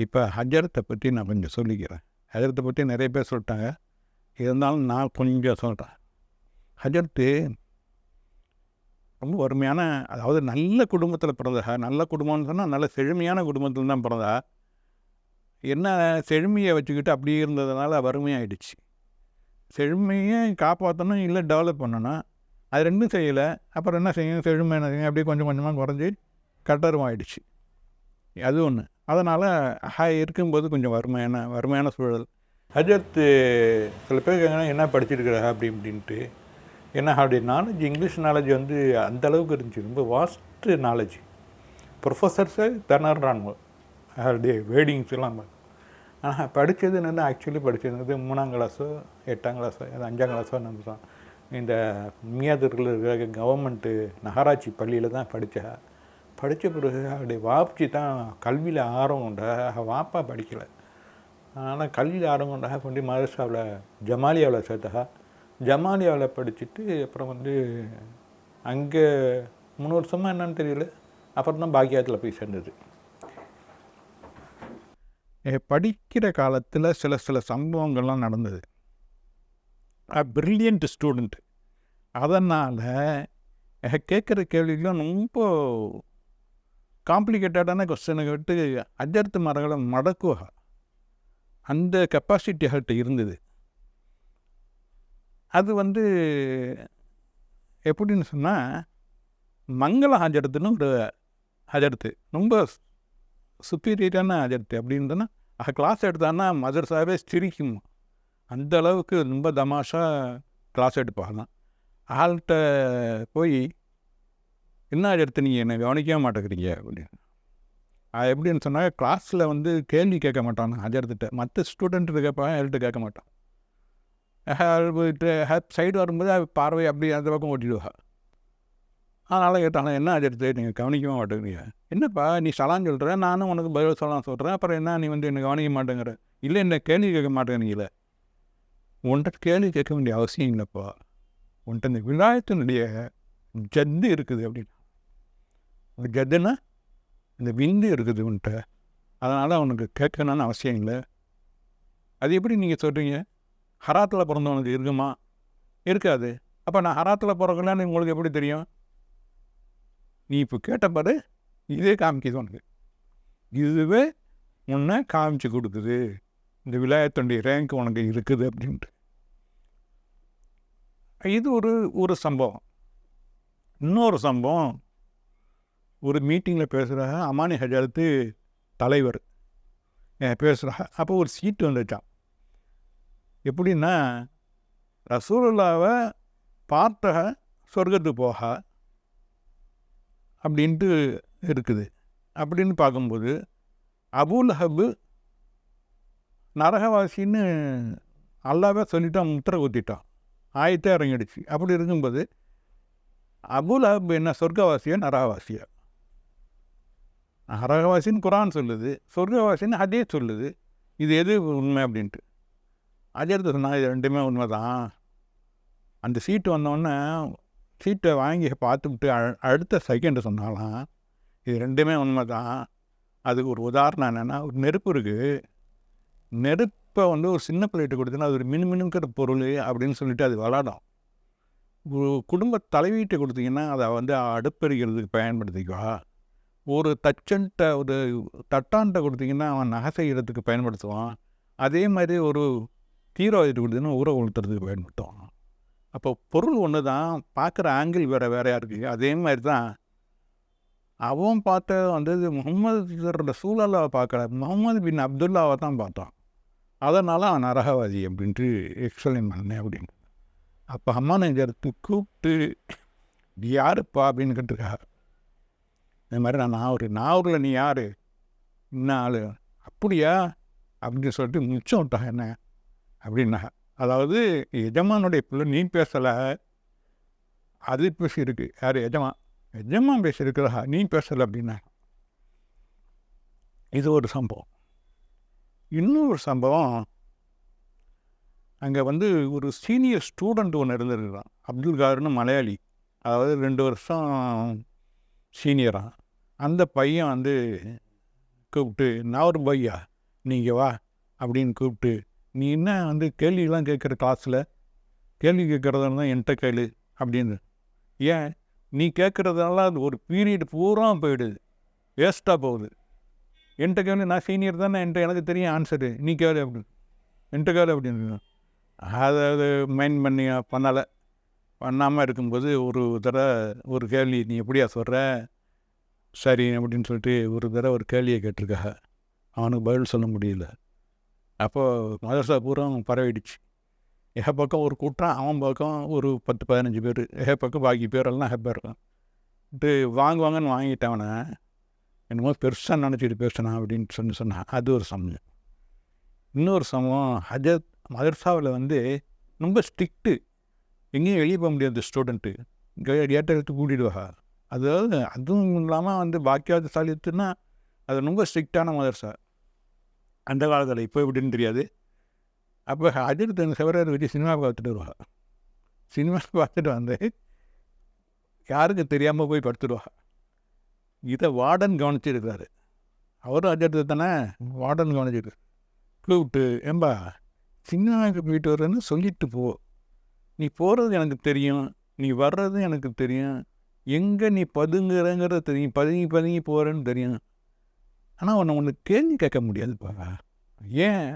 இப்போ ஹஜரத்தை பற்றி நான் கொஞ்சம் சொல்லிக்கிறேன். ஹஜரத்தை பற்றி நிறைய பேர் சொல்லிட்டாங்க. இருந்தாலும் நான் கொஞ்சம் சொல்கிறேன். ஹஜரத்து ரொம்ப வறுமையான, அதாவது நல்ல குடும்பத்தில் பிறந்தா. நல்ல குடும்பம்னு சொன்னால் நல்ல செழுமையான குடும்பத்தில் தான் பிறந்தா. என்ன செழுமையை வச்சுக்கிட்டு அப்படியே இருந்ததுனால வறுமையாயிடுச்சு. செழுமையை காப்பாற்றணும், இல்லை டெவலப் பண்ணணும். அது ரெண்டும் செய்யலை. அப்புறம் என்ன செய்யும், செழுமை என்ன செய்யும், அப்படியே கொஞ்சம் கொஞ்சமாக குறைஞ்சி கட்டருமாயிடுச்சு. அது ஒன்று. அதனால் இருக்கும்போது கொஞ்சம் வறுமையான சூழல். ஹஜரத்து சில பேர் கேட்குறாங்க, என்ன படிச்சிருக்கிறா அப்படின்ட்டு. ஏன்னா அவருடைய நாலேஜ், இங்கிலீஷ் நாலேஜ் வந்து அந்தளவுக்கு இருந்துச்சு. ரொம்ப வாஸ்ட்டு நாலேஜ். ப்ரொஃபஸர்ஸை திணறாங்க அவருடைய வேர்டிங்ஸ் எல்லாம். ஆனால் படித்தது என்னென்னா, ஆக்சுவலி படித்தது 3ஆம் கிளாஸோ 8ஆம் கிளாஸோ 5ஆம் கிளாஸோ தான். இந்த மியாதூரில் இருக்கிற கவர்மெண்ட்டு நகராட்சி பள்ளியில் தான் படித்த பிறகு அவருடைய வாப்சி தான் கல்வியில் ஆர்வம் உண்டா. வாப்பா படிக்கலை. ஆனால் கல்வியில் ஆர்வம் உண்டா கொண்டு மதரசாவில் ஜமாலியாவில் சேர்த்தா. ஜமாலியாவில் படிச்சுட்டு அப்புறம் வந்து அங்கே 3 வருஷமாக என்னன்னு தெரியல. அப்புறம் தான் பாக்கியத்தில் போய் சேர்ந்தது. படிக்கிற காலத்தில் சில சம்பவங்கள்லாம் நடந்தது. Brilliant student. அதனால் கேட்குற கேள்விகளும் ரொம்ப காம்ப்ளிகேட்டடான கொஸ்டினை விட்டு அஜர்த்து மரங்களை மடக்குவா. அந்த கெப்பாசிட்டி அவர்கிட்ட இருந்தது. அது வந்து எப்படின்னு சொன்னால், மங்கள ஹஜரத்துன்னு ஒரு ஹஜரத்து, ரொம்ப சுப்பீரியரான ஹஜரத்து. அப்படின்னு சொன்னால் கிளாஸ் எடுத்தான்னா மதரசாவே சிரிக்கும். அந்த அளவுக்கு ரொம்ப தமாஷா கிளாஸ் எடுப்பாங்க. ஆள்கிட்ட போய், என்ன ஹஜரத்து நீங்கள் என்னை கவனிக்கவே மாட்டேங்கிறீங்க அப்படின்னு. எப்படின்னு சொன்னால், கிளாஸில் வந்து கேள்வி கேட்க மாட்டான் ஹஜரத்துட்ட. மற்ற ஸ்டூடெண்ட்டு கேட்பான், எல்கிட்ட கேட்க மாட்டான். சைடு வரும்போது பார்வை அப்படி அந்த பக்கம் ஓட்டிடுவா. அதனால் கேட்டாங்க, என்ன ஹஜரத்து நீங்கள் கவனிக்கவே மாட்டேங்கிறீங்க. என்னப்பா நீ சலான்னு சொல்கிற, நானும் உனக்கு பதில் சலாம் சொல்கிறேன். அப்புறம் என்ன நீ வந்து என்னை கவனிக்க மாட்டேங்கிற. இல்லை, என்ன கேள்வி கேட்க மாட்டேங்கிறீங்களே. உன்கிட்ட கேள்வி கேட்க வேண்டிய அவசியம் இல்லைப்பா. உன்கிட்ட இந்த விலாயத்தினுடைய ஜத்து இருக்குது அப்படின்னு. அந்த ஜத்துன்னா இந்த விந்து இருக்குது உன்கிட்ட. அதனால் அவனுக்கு கேட்கணும்னு அவசியம் இல்லை. அது எப்படி நீங்கள் சொல்கிறீங்க? ஹராத்தில் பிறந்தவனுக்கு இருக்குமா? இருக்காது. அப்போ நான் ஹராத்தில் பிறக்கலான்னு உங்களுக்கு எப்படி தெரியும்? நீ இப்போ கேட்டப்பாரு இதே காமிக்குது உனக்கு. இதுவே உன்னை காமிச்சு கொடுக்குது, இந்த விலாயத்துடைய ரேங்க் உனக்கு இருக்குது அப்படின்ட்டு. இது ஒரு சம்பவம். இன்னொரு சம்பவம், ஒரு மீட்டிங்கில் பேசுகிறாங்க. அமானி ஹஜரத்து தலைவர் பேசுகிறாங்க. அப்போ ஒரு சீட்டு வந்துச்சான். எப்படின்னா, ரசூலுல்லாவை பார்த்த சொர்க்கத்துக்கு போக அப்படின்ட்டு இருக்குது. அப்படின்னு பார்க்கும்போது அபூலஹப் நரகவாசின்னு அல்லாவே சொல்லிட்டான், முத்திரை குத்திட்டான், ஆயத்தே இறங்கிடுச்சு. அப்படி இருக்கும்போது அபூலஹப் என்ன சொர்க்கவாசியா நரகவாசியா? நரகவாசின்னு குரான் சொல்லுது, சொர்க்கவாசின்னு அதே சொல்லுது. இது எது உண்மை அப்படின்ட்டு அஜர்த்து சொன்னாங்க, இது ரெண்டுமே உண்மை தான். அந்த சீட்டு வந்தோடனே சீட்டை வாங்கி பார்த்துக்கிட்டு அடுத்த செகண்டு சொன்னாலாம், இது ரெண்டுமே உண்மை தான். அதுக்கு ஒரு உதாரணம் என்னென்னா, ஒரு நெருப்பு இருக்குது. நெருப்பை வந்து ஒரு சின்ன பிள்ளைகிட்ட கொடுத்தீங்கன்னா அது ஒரு மினுமினுங்கிற பொருள் அப்படின்னு சொல்லிட்டு அது விளாடும். ஒரு குடும்ப தலைவீட்டை கொடுத்தீங்கன்னா அதை வந்து அடுப்பெரிக்கிறதுக்கு பயன்படுத்திக்குவா. ஒரு ஒரு தட்டான்ட்ட கொடுத்தீங்கன்னா அவன் நகை செய்கிறதுக்கு பயன்படுத்துவான். அதே மாதிரி ஒரு தீவிரவாதிட்டு கொடுத்தீங்கன்னா ஊற உளுத்துறதுக்கு பயன்படுத்துவான். அப்போ பொருள் ஒன்று தான், பார்க்குற ஆங்கிள் வேறையாக இருக்குது. அதே மாதிரி தான் அவன் பார்த்த வந்து முகமது ரசூலுல்லாவை பார்க்கல, முகமது பின் அப்துல்லாவை தான் பார்த்தான். அதனால் அவன் நரகவாதி அப்படின்ட்டு எக்ஸ்பிளைன் பண்ணேன் அப்படின்னு. அப்போ அம்மானேஜருக்கு கூப்பிட்டு, யாருப்பா அப்படின்னு கேட்டிருக்காங்க. இந்த மாதிரி நான் நாகூரில் நீ யார், இன்னும் ஆள் அப்படியா அப்படின்னு சொல்லிட்டு மிச்சம் விட்டாங்க என்ன அப்படின்னா. அதாவது எஜமானுடைய பிள்ளை நீ பேசலை, அது பேசியிருக்கு. யார்? எஜமான் பேசியிருக்கிறா, நீ பேசலை அப்படின்னா. இது ஒரு சம்பவம். இன்னொரு சம்பவம், அங்கே வந்து ஒரு சீனியர் ஸ்டூடெண்ட் ஒன்று இருந்திருக்கிறான், அப்துல் கார்னு, மலையாளி. அதாவது 2 வருஷம் சீனியராக. அந்த பையன் வந்து கூப்பிட்டு நான் பையா நீங்கள் வா அப்படின்னு கூப்பிட்டு, நீ என்ன வந்து கேள்வியெல்லாம் கேட்குற கிளாஸில், கேள்வி கேட்குறதா இருந்தால் என்கிட்ட கேளு அப்படின்னு. ஏன் நீ கேட்குறதுனால அது ஒரு பீரியட் பூரா போயிடுது, வேஸ்ட்டாக போகுது. என்கிட்ட கேளு, நான் சீனியர் தானே, எனக்கு தெரியும் ஆன்சரு, நீ கேளு அப்படின்னு, என்கிட்ட கேளு அப்படின்னு. அதை மைண்ட் பண்ணி பண்ணாமல் இருக்கும்போது ஒரு கேள்வி, நீ எப்படியா சொல்கிற சரி அப்படின்னு சொல்லிட்டு ஒரு கேள்வியை கேட்டிருக்காங்க. அவனுக்கு பதில் சொல்ல முடியல. அப்போது மதரசா பூரா பரவிடுச்சு. பக்கம் ஒரு கூட்டம், அவன் பக்கம் ஒரு 10-15 பேர், பக்கம் பாக்கி பேரெல்லாம் ஹேப்பாக இருக்கான். வாங்குவாங்கன்னு வாங்கிட்டவனை என்னமோ பெருசாக நினச்சிட்டு பேசினான் அப்படின்னு சொன்னான். அது ஒரு சமயம். இன்னொரு சமயம், ஹஜரத் மதரசாவில் வந்து ரொம்ப ஸ்ட்ரிக்ட்டு, எங்கேயும் வெளியே போக முடியாது ஸ்டூடெண்ட்டு, கேட்டை எடுத்து கூட்டிடுவா. அதாவது அதுவும் இல்லாமல் வந்து பாக்கியாவது சாலித்துன்னா அது ரொம்ப ஸ்ட்ரிக்டான மதரசா அந்த காலத்தில். இப்போ எப்படின்னு தெரியாது. அப்போ ஹஜரத் அந்த செவரார் வச்சு சினிமா பார்த்துட்டு வருவா. சினிமா பார்த்துட்டு வந்து யாருக்கு தெரியாமல் போய் படுத்துடுவா. இதை வார்டன் கவனிச்சிருக்கிறாரு. அவரும் ஹஜரத்து தானே, வார்டன் கவனிச்சிருக்கு. கூப்பிட்டு, ஏம்பா சினிமாவுக்கு போயிட்டு வர்றேன்னு சொல்லிட்டு போ, நீ போகிறது எனக்கு தெரியும், நீ வர்றது எனக்கு தெரியும், எங்கே நீ பதுங்குறங்கிறது தெரியும், பதுங்கி போகிறேன்னு தெரியும், ஆனால் ஒன்று கேள்வி கேட்க முடியாதுப்பா. ஏன்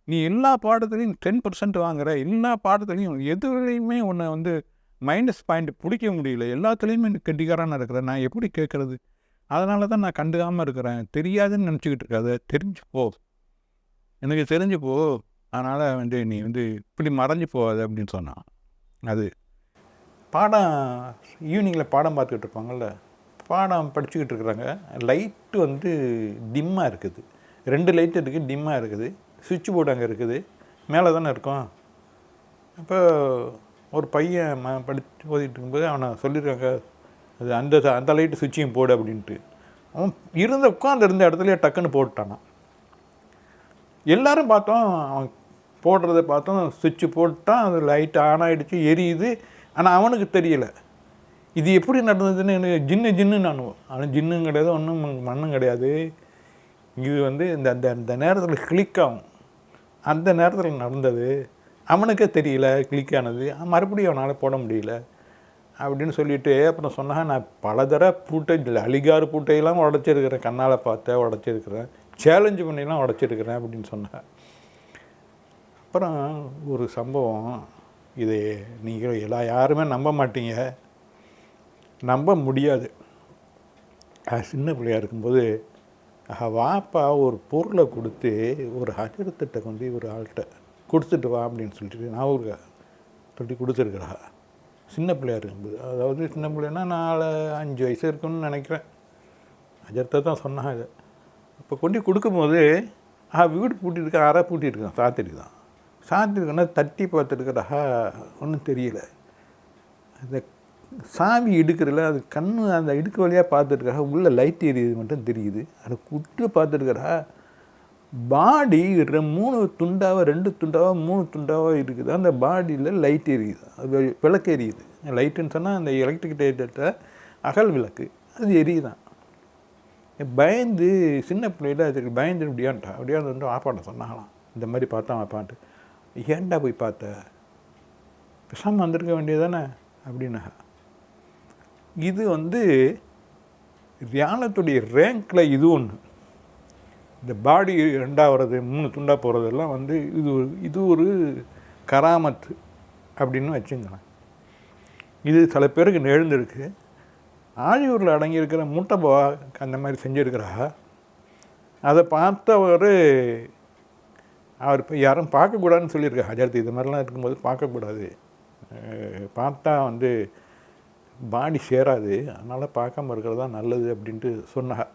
நீ எல்லா பாடத்துலையும் 10% வாங்குற, எல்லா பாடத்துலையும் எதுலையுமே உன்னை வந்து மைனஸ் பாயிண்ட் பிடிக்க முடியல, எல்லாத்துலேயுமே கெட்டிக்காரான இருக்கிற, நான் எப்படி கேட்குறது? அதனால தான் நான் கண்டுக்காமல் இருக்கிறேன். தெரியாதுன்னு நினச்சிக்கிட்டு இருக்காது, தெரிஞ்சுப்போ, எனக்கு தெரிஞ்சுப்போ, அதனால் வந்து நீ வந்து இப்படி மறைஞ்சு போகாது அப்படின்னு சொன்னான். அது பாடம் ஈவினிங்கில் பாடம் பார்த்துக்கிட்டு இருப்பாங்கள்ல, பாடம் படிச்சுக்கிட்டு இருக்கிறாங்க. லைட்டு வந்து டிம்மாக இருக்குது, 2 லைட்டு இருக்குது, டிம்மாக இருக்குது. சுவிட்ச் போர்டு அங்கே இருக்குது, மேலே தானே இருக்கும். அப்போ ஒரு பையன் படித்து ஓதிட்டு இருக்கும்போது அவனை சொல்லியிருக்காங்க, அது அந்த லைட்டு சுவிட்சையும் போடு அப்படின்ட்டு. அவன் உட்காந்துருந்த இடத்துலையே டக்குன்னு போட்டானான். எல்லோரும் பார்த்தோம், அவன் போடுறத பார்த்தோம், சுவிட்சு போட்டான், அது லைட் ஆன் ஆகிடுச்சு, எரியுது. ஆனால் அவனுக்கு தெரியலை இது எப்படி நடந்ததுன்னு. எனக்கு ஜின்னு நானுவோம், ஆனால் ஜின்னும் கிடையாது, ஒன்றும் மண்ணும் கிடையாது. இது வந்து இந்த நேரத்தில் கிளிக் ஆகும், அந்த நேரத்தில் நடந்தது, அவனுக்கே தெரியல கிளிக் ஆனது, மறுபடியும் அவனால் போட முடியல அப்படின்னு சொல்லிவிட்டு அப்புறம் சொன்னாங்க, நான் பல தடவை பூட்டை அலிகார் பூட்டையெல்லாம் உடச்சிருக்கிறேன், கண்ணால் பார்த்தேன், உடச்சிருக்கிறேன், சேலஞ்சு பண்ணிலாம் உடச்சிருக்கிறேன் அப்படின்னு சொன்னேன். அப்புறம் ஒரு சம்பவம், இது நீங்கள் யாருமே நம்ப மாட்டீங்க, நம்ப முடியாது. சின்ன பிள்ளையாக இருக்கும்போது வாப்பா ஒரு பொருளை கொடுத்து ஒரு ஹஜரத்திட்ட கொண்டு ஒரு ஆள்கிட்ட கொடுத்துட்டு வா அப்படின்னு சொல்லிட்டு நான் ஒரு சொல்லி கொடுத்துருக்குறா. சின்ன பிள்ளையாக இருக்கும்போது, அதாவது சின்ன பிள்ளைன்னா 4-5 வயசு இருக்குன்னு நினைக்கிறேன். ஹஜரத்தை தான் சொன்னாங்க இதை. இப்போ கொண்டு கொடுக்கும்போது வீடு பூட்டியிருக்கேன், அறை பூட்டியிருக்கேன், சாத்திருக்குதான். சாத்திருக்கேன்னா தட்டி பார்த்துருக்கிறா, ஒன்றும் தெரியல. அந்த சாவி எடுக்கிறல அது அந்த இடுக்கு வழியாக பார்த்துருக்கா, உள்ளே லைட் எரியுது மட்டும் தெரியுது. அதை குட்டு பார்த்துருக்கிறா, பாடி 3 துண்டாவோ 2 துண்டாவோ 3 துண்டாவோ இருக்குது. அந்த பாடியில் லைட் எரியுது, அது விளக்கு எரியுது. லைட்டுன்னு சொன்னால் அந்த எலக்ட்ரிக் லைட்டை அகல் விளக்கு, அது எரியுதான். பயந்து சின்ன பிள்ளையில அதுக்கு பயந்து அப்படியே வந்து வாப்பாட்ட சொன்னாங்களாம், இந்த மாதிரி பார்த்தா வாப்பான்ட்டு. ஏன்டா போய் பார்த்த, பேசாமல் வந்திருக்க வேண்டியது தானே அப்படின்னா. இது வந்து தியானத்துடைய ரேங்கில் இது ஒன்று. இந்த பாடி 2 3 துண்டாக போகிறதெல்லாம் வந்து இது ஒரு கராமத்து அப்படின்னு வச்சுங்களேன். இது சில பேருக்கு எழுந்திருக்கு. ஆழியூரில் அடங்கியிருக்கிற மூட்டைபவா அந்த மாதிரி செஞ்சுருக்கிறா. அதை பார்த்தவர் அவர் இப்போ யாரும் பார்க்கக்கூடாதுன்னு சொல்லியிருக்காரு. ஹஜரத் இது மாதிரிலாம் இருக்கும்போது பார்க்கக்கூடாது, பார்த்தா வந்து பாடி சேராது, அதனால் பார்க்காம இருக்கிறது தான் நல்லது அப்படின்ட்டு சொன்னாங்க.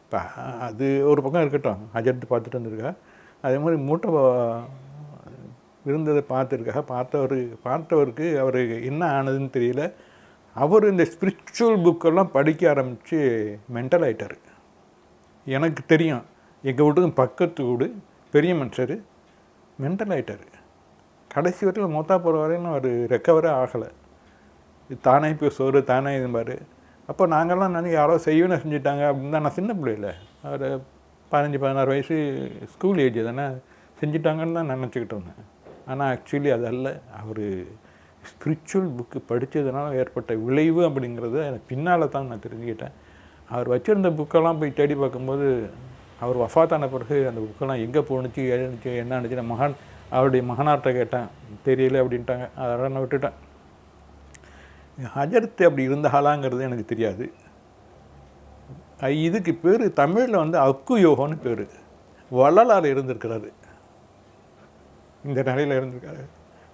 இப்போ அது ஒரு பக்கம் இருக்கட்டும், ஹஜரத் பார்த்துட்டு வந்திருக்கா. அதே மாதிரி மூட்டை இருந்ததை பார்த்துருக்கா. பார்த்தவருக்கு அவர் என்ன ஆனதுன்னு தெரியல. அவர் இந்த ஸ்பிரிச்சுவல் புக்கெல்லாம் படிக்க ஆரம்பித்து மென்டல் ஆகிட்டார். எனக்கு தெரியும், எங்கள் வீட்டுக்கு பக்கத்து வீடு பெரிய மனுஷர், மென்டல் ஆகிட்டார். கடைசி வரையில் மொத்தா போகிற வரையும் அவர் ரெக்கவரே ஆகலை. தானே போய் சோறு தானே இதுமாரு. அப்போ நாங்கள்லாம் யாரோ செய்வேன்னு செஞ்சுட்டாங்க அப்படின்னு தான். நான் சின்ன பிள்ளையில அவர் 15-16 வயசு ஸ்கூல் ஏஜ் தானே செஞ்சிட்டாங்கன்னு தான் நினச்சிக்கிட்டு இருந்தேன். ஆனால் ஆக்சுவலி அதல்ல. அவர் ஸ்பிரிச்சுவல் புக்கு படித்ததுனால ஏற்பட்ட விளைவு அப்படிங்கிறத எனக்கு பின்னால் தான் நான் தெரிஞ்சுக்கிட்டேன். அவர் வச்சுருந்த புக்கெல்லாம் போய் தேடி பார்க்கும்போது அவர் வஃபாத்தான பிறகு அந்த புக்கெல்லாம் எங்கே போணுச்சு, எழுந்துச்சு, என்ன ஆணுச்சு, நான் அவருடைய மகனார்கிட்ட கேட்டேன், தெரியல அப்படின்ட்டாங்க. அதெல்லாம் நான் விட்டுட்டேன். ஹஜரத் அப்படி இருந்த ஆளாங்கிறது எனக்கு தெரியாது. இதுக்கு பேர் தமிழில் வந்து அக்கு யோகம்னு பேர். வள்ளலார் இருந்திருக்கிறாரு, இந்த நிலையில் இருந்திருக்காரு.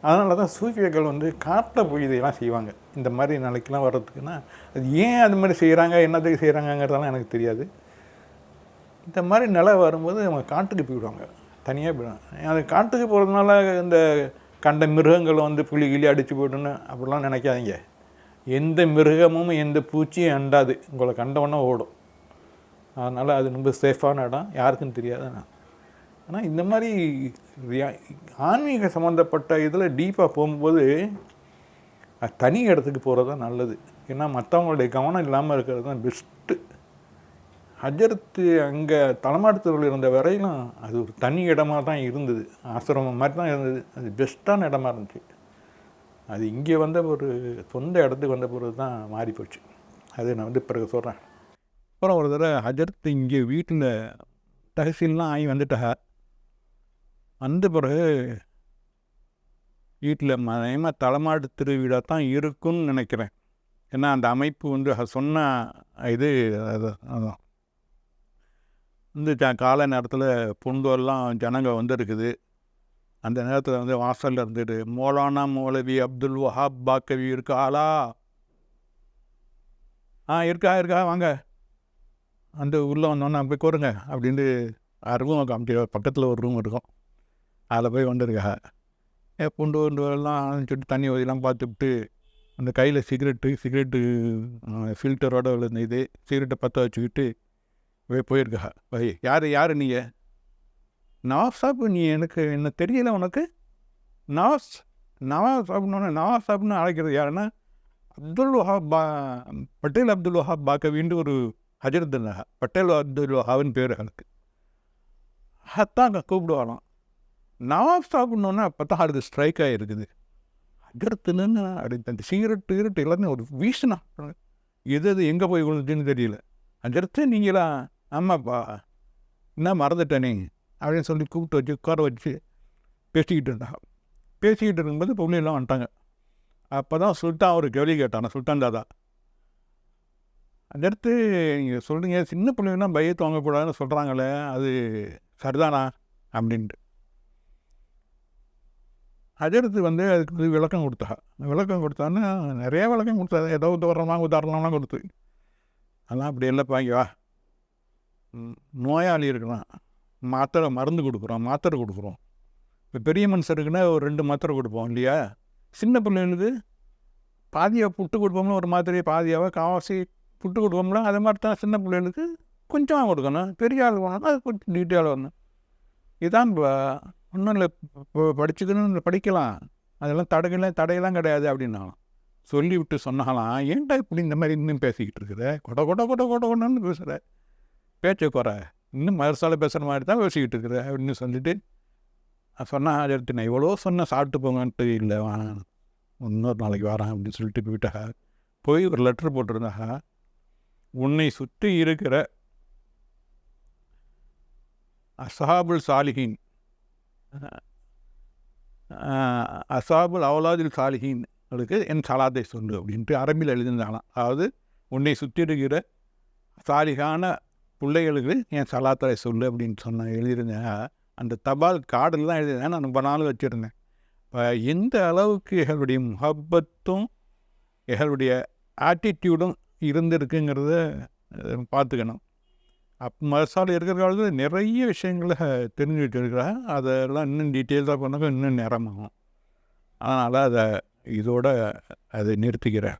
அதனால தான் சூஃபியர்கள் வந்து காட்டில் போய் இதெல்லாம் செய்வாங்க. இந்த மாதிரி நிலைக்கெலாம் வர்றதுக்குன்னா அது ஏன் அது மாதிரி செய்கிறாங்க, என்னத்துக்கு செய்கிறாங்கங்கிறதெல்லாம் எனக்கு தெரியாது. இந்த மாதிரி நிலை வரும்போது அவங்க காட்டுக்கு போயிடுவாங்க, தனியாக போயிடுவாங்க. அது காட்டுக்கு போகிறதுனால இந்த கண்ட மிருகங்களை வந்து புலி கிளி அடித்து போய்ட்டுன்னு அப்படிலாம் நினைக்காதீங்க. எந்த மிருகமும் எந்த பூச்சியும் அண்டாது, உங்களை கண்டவொன்னே ஓடும். அதனால் அது ரொம்ப சேஃபான இடம், யாருக்கும் தெரியாது. ஆனால் இந்த மாதிரி ஆன்மீக சம்மந்தப்பட்ட இதில் டீப்பாக போகும்போது தனி இடத்துக்கு போகிறது தான் நல்லது. ஏன்னா மற்றவங்களுடைய கவனம் இல்லாமல் இருக்கிறது தான் பெஸ்ட்டு. ஹஜரத்து அங்கே தலைமாட்டுத்தூரில் இருந்த வரையிலும் அது ஒரு தனி இடமா தான் இருந்தது, ஆசிரமம் மாதிரி தான் இருந்தது. அது பெஸ்ட்டான இடமா இருந்துச்சு. அது இங்கே வந்த ஒரு சொந்த இடத்துக்கு வந்த பிறகு தான் மாறி போச்சு. அது நான் வந்து பிறகு சொல்கிறேன். அப்புறம் ஒரு தடவை ஹஜரத்து இங்கே வீட்டில் தகசீல்லாம் ஆகி வந்துட்டா. வந்த பிறகு வீட்டில் மயமாக தலைமாட்டு திருவிழா தான் இருக்குன்னு நினைக்கிறேன். ஏன்னா அந்த அமைப்பு வந்து சொன்ன இது அதான் வந்து காலை நேரத்தில் பொங்கல்லாம் ஜனங்க வந்துருக்குது. அந்த நேரத்தில் வந்து வாசலில் இருந்துட்டு மௌலானா மௌலவி அப்துல் வஹாப் பாக்கவி இருக்காளா? இருக்கா வாங்க, அந்த உள்ளே வந்தோன்னே போய் கோருங்க அப்படின்ட்டு ரூம் காமிச்சு பக்கத்தில் ஒரு ரூம் இருக்கும், அதில் போய் வந்துருக்கா. பொண்டு எல்லாம் சொல்லிட்டு தண்ணி வதிலாம் பார்த்துவிட்டு அந்த கையில் சிகரெட்டு ஃபில்டரோட விழுந்த இது சிகரெட்டை பற்ற வச்சுக்கிட்டு போயிருக்கா. யார் நீங்கள்? நவாஸ் சாப், நீ எனக்கு என்ன தெரியல உனக்கு? நவாஸ் சாப்னு நவாஸ் சாப்னு அழைக்கிறது யாருன்னா அப்துல் வஹாப் பட்டேல் அப்துல் வஹாப் பாக்கவின்னு ஒரு ஹஜரத் இருந்தாங்க. பட்டேல் அப்துல் வஹாப்னு பேர் எனக்கு. அதான் கூப்பிடுவாராம். நவாஸ் சாப்பிட்ணுன்னா அப்போ தான் அதுக்கு ஸ்ட்ரைக் ஆகிருக்குது. ஹஜரத்துன்னு அப்படி அந்த சிகரெட்டு எல்லாமே ஒரு வீசுனா எது எங்கே போய் விழுந்துச்சுன்னு தெரியல. ஹஜரத்து நீங்களா? ஆமாப்பா, என்ன மறந்துட்டேனே அப்படின்னு சொல்லி கூப்பிட்டு வச்சு உட்கார வச்சு பேசிக்கிட்டு இருந்தாங்க. பேசிக்கிட்டு இருக்கும்போது பொண்ணுலாம் வந்துட்டாங்க. அப்போ தான் சுல்தான் ஒரு கேள்வி கேட்டான, சுல்தான் தாதா. ஹஜரத்து நீங்கள் சொல்கிறீங்க சின்ன பிள்ளைங்கன்னா பயத்து வாங்கக்கூடாதுன்னு சொல்கிறாங்களே, அது சரிதானா அப்படின்ட்டு. ஹஜரத்து வந்து அதுக்கு விளக்கம் கொடுத்தான்னு நிறையா விளக்கம் கொடுத்தாரு. ஏதோ உதாரணம்லாம் கொடுத்து, அதெல்லாம் அப்படி இல்லைப்பா, இங்கே வா, நோயாளி இருக்கிறான், மருந்து கொடுக்குறோம், மாத்திரை கொடுக்குறோம். இப்போ பெரிய மனுஷருக்குன்னா ஒரு 2 மாத்திரை கொடுப்போம் இல்லையா? சின்ன பிள்ளைங்களுக்கு பாதியாக புட்டு கொடுப்போம்னா ஒரு மாத்திரையை பாதியாக காவாசி புட்டு கொடுப்போம்ல, அது மாதிரி தான் சின்ன பிள்ளைகளுக்கு கொஞ்சமாக கொடுக்கணும். பெரிய ஆள் போனால் அது கொஞ்சம் டீட்டெயிலாக வரணும். இதுதான் ஒன்றும் இல்லை, படிச்சுக்கணும்னு படிக்கலாம், அதெல்லாம் தடையெல்லாம் கிடையாது அப்படின்னாலும் சொல்லிவிட்டு சொன்னாலாம். ஏன்டா இப்படி இந்த மாதிரி இன்னும் பேசிக்கிட்டு இருக்கிற, கொடன்னு பேசுகிற, பேச்சை குறை, இன்னும் மறுசால பேசுகிற மாதிரி தான் பேசிக்கிட்டு இருக்கிற அப்படின்னு சொல்லிட்டு சொன்னால் எடுத்து நான் எவ்வளோ சொன்னேன் சாப்பிட்டு போங்கன்ட்டு, இல்லை வேணாம் இன்னொரு நாளைக்கு வரேன் அப்படின்னு சொல்லிட்டு போயிட்டாங்க. போய் ஒரு லெட்ரு போட்டிருந்தாங்க. உன்னை சுற்றி இருக்கிற அஸ்ஹாபுல் சாலிஹீன், அஸ்ஹாபுல் அவுலாதில் சாலிஹீன்களுக்கு என் சலாத்தை சொல்லு அப்படின்ட்டு அரபியில் எழுதியிருந்தாங்களாம். அதாவது உன்னை சுற்றி இருக்கிற சாலிகான பிள்ளைகளுக்கு என் சலாத்தை சொல்லு அப்படின்னு எழுதியிருந்தேன். அந்த தபால் கார்டில் தான் எழுதியிருந்தேன், நான் ரொம்ப நாள் வச்சுருந்தேன். இப்போ எந்த அளவுக்கு எங்களுடைய முஹப்பத்தும் எங்களுடைய ஆட்டிடியூடும் இருந்திருக்குங்கிறத பார்த்துக்கணும். மசாலா இருக்கிற காலத்தில் நிறைய விஷயங்களை தெரிஞ்சு வச்சுருக்கிறேன். அதெல்லாம் இன்னும் டீட்டெயில்ஸாக பண்ணாக்க இன்னும் நேரமாகும். அதனால் இதோட அதை நிறுத்திக்கிறேன்.